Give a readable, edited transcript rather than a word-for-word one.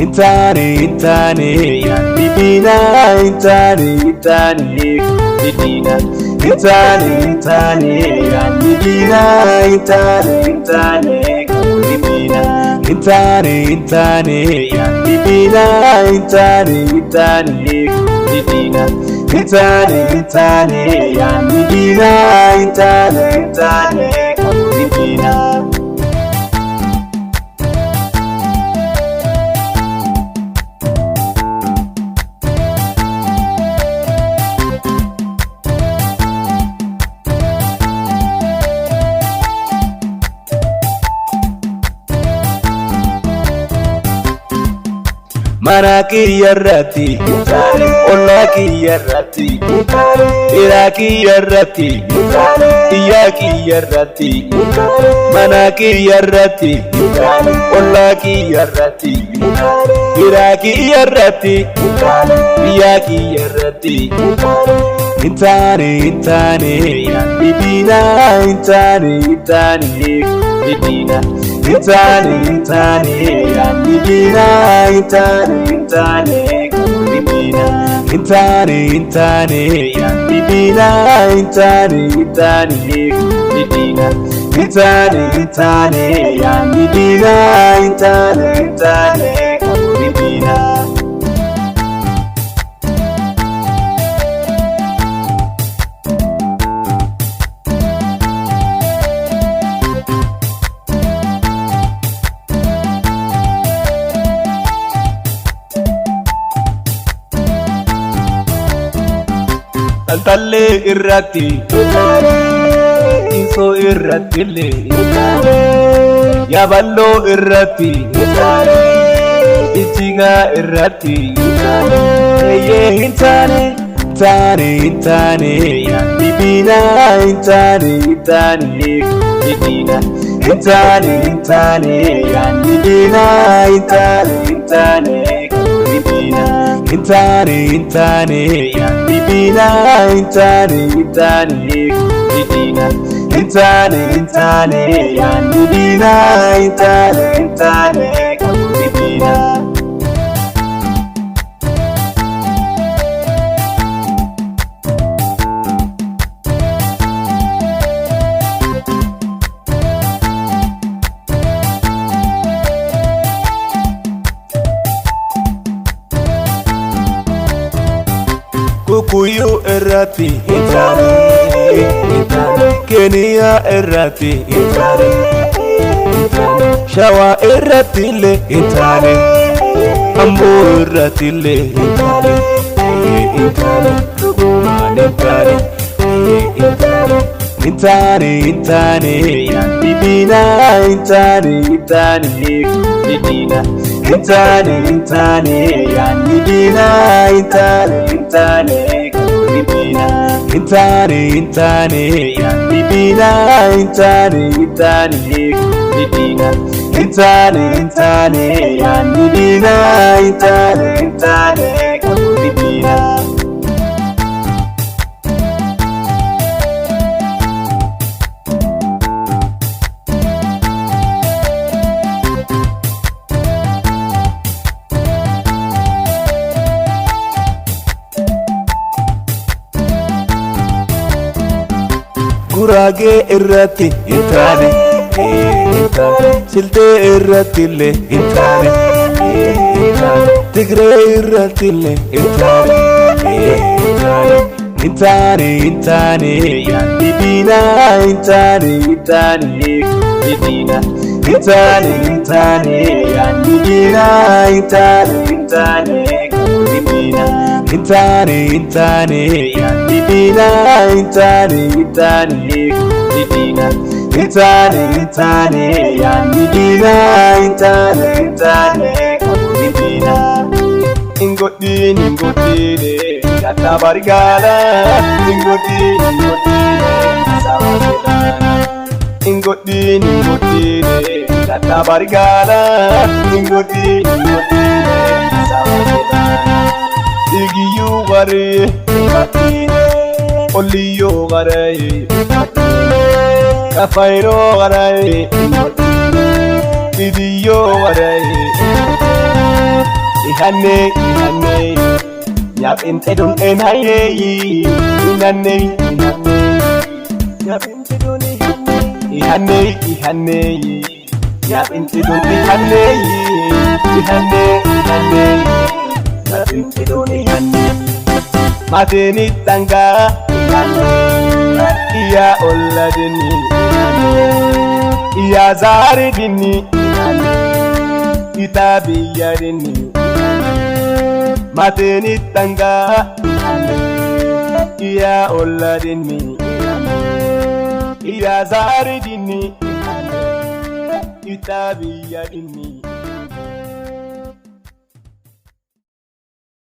Intani ya bibina intani bibina intani ya bibina intani bibina intani ya bibina intani bibina intani ya bibina intani bibina. Manaki yarrati, Olaki yarrati, Iraki yarrati, Iyaki yarrati, Manaki yarrati, Olaki yarrati, Iraki yarrati, Iyaki yarrati. Intani ya bibina intani bibina intani ya bibina intani bibina intani ya bibina intani bibina intani ya bibina intani bibina. Talle irrati, iso irrati le, yaballo irrati, ichiga irrati, ye intani ya bibina intani bibina intani ya bibina intani bibina intani ya bibina intani bibina intani ya bibina intani bibina. Kukuyu irrati intani Kenya irrati intani Shawa irrati le intani Ambo irrati le intani intani ya bibina intani bibina intani ya bibina intani bibina intani ya bibina intani bibina intani ya bibina intani bibina. Gurage irrati intani Silte irrati le intani Tigre irrati le intani ya bibina intani bibina intani ya bibina intani bibina intani ya bibina intani bibina intani ya bibina intani bibina. Ingoti de kata barigala ingoti sabagala ingoti de kata barigala ingoti sabagala igiyu gare oliyo gare kafairo gare idiyo gare ihanne nyapinte don enaye inanne nyapinte don ihanne nyapinte don ihanne nyapinte don ihanne mateni tanga iya olladeni iya zaridini itabiyadini mateni tanga iya olladeni iya zaridini itabiyadini